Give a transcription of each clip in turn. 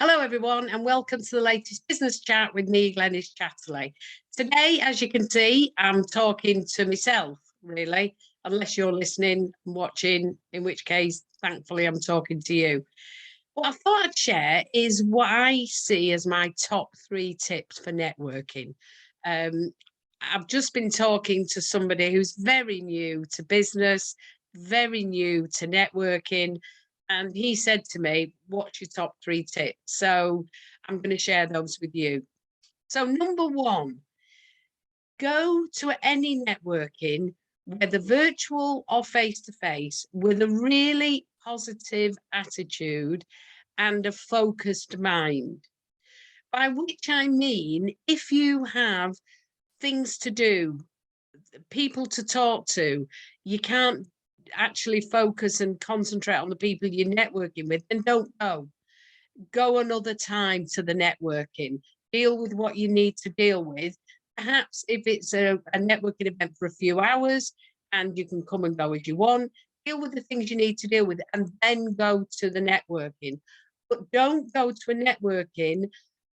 Hello, everyone, and welcome to the latest business chat with me, Glenys Chatterley. Today, as you can see, I'm talking to myself, really, unless you're listening and watching, in which case, thankfully, I'm talking to you. What I thought I'd share is what I see as my top 3 tips for networking. I've just been talking to somebody who's very new to business, very new to networking, and he said to me, what's your top 3 tips? So I'm going to share those with you. So number 1, go to any networking, whether virtual or face-to-face, with a really positive attitude and a focused mind. By which I mean, if you have things to do, people to talk to, you can't actually focus and concentrate on the people you're networking with, then don't go. Go another time to the networking. Deal with what you need to deal with. Perhaps if it's a networking event for a few hours and you can come and go as you want, deal with the things you need to deal with and then go to the networking. But don't go to a networking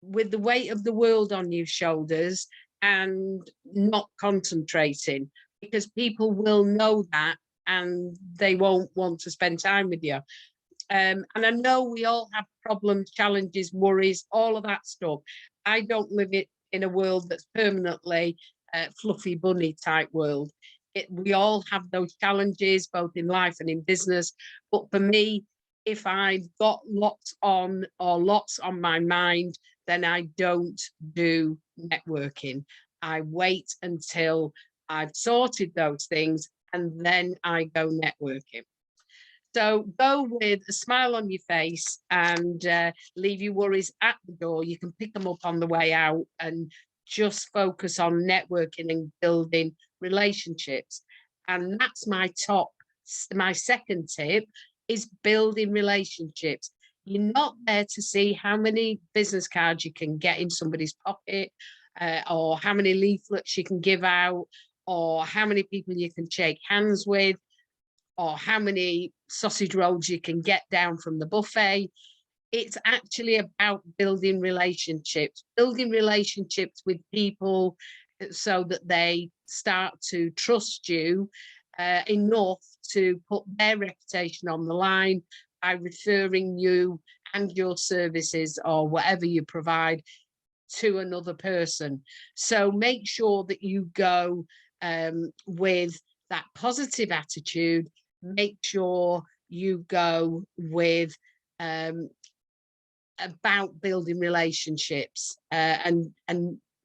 with the weight of the world on your shoulders and not concentrating, because people will know that and they won't want to spend time with you. And I know we all have problems, challenges, worries, all of that stuff. I don't live it in a world that's permanently fluffy bunny type world. We all have those challenges, both in life and in business. But for me, if I've got lots on my mind, then I don't do networking. I wait until I've sorted those things and then I go networking. So go with a smile on your face and leave your worries at the door. You can pick them up on the way out and just focus on networking and building relationships. And that's my second tip is building relationships. You're not there to see how many business cards you can get in somebody's pocket, or how many leaflets you can give out, or how many people you can shake hands with, or how many sausage rolls you can get down from the buffet. It's actually about building relationships with people so that they start to trust you enough to put their reputation on the line by referring you and your services or whatever you provide to another person. So make sure that you go with that positive attitude. Make sure you go with about building relationships and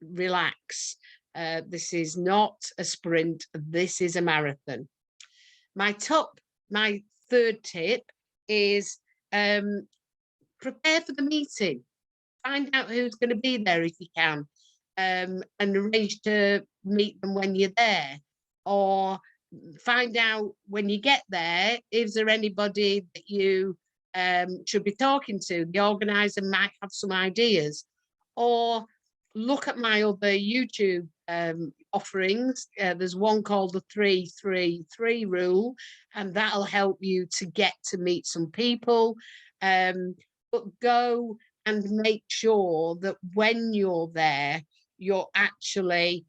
relax. This is not a sprint. This is a marathon. My third tip is prepare for the meeting. Find out who's going to be there if you can, and arrange to meet them when you're there, or find out when you get there, is there anybody that you should be talking to? The organizer might have some ideas, or look at my other YouTube offerings. There's one called the 3-3-3 rule, and that'll help you to get to meet some people. But go and make sure that when you're there, you're actually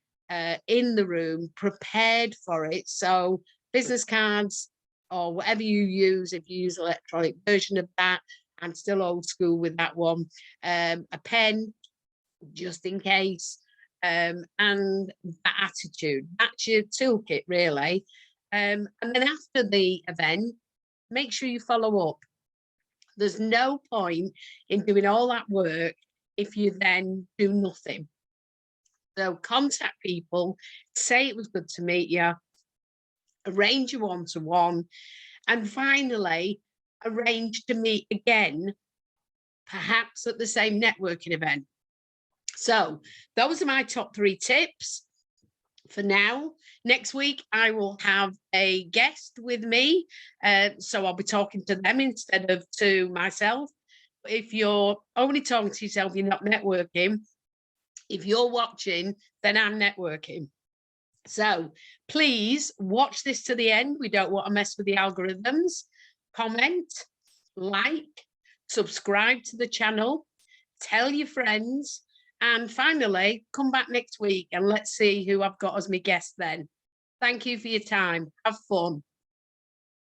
in the room, prepared for it. So business cards or whatever you use, if you use electronic version of that, I'm still old school with that one, a pen, just in case, and that attitude. That's your toolkit, really. And then after the event, make sure you follow up. There's no point in doing all that work if you then do nothing. So contact people, say it was good to meet you, arrange a one-to-one, and finally arrange to meet again, perhaps at the same networking event. So those are my top 3 tips for now. Next week, I will have a guest with me. So I'll be talking to them instead of to myself. If you're only talking to yourself, you're not networking. If you're watching, then I'm networking. So please watch this to the end. We don't want to mess with the algorithms. Comment, like, subscribe to the channel. tell your friends, and finally, come back next week and let's see who I've got as my guest then. Thank you for your time. Have fun.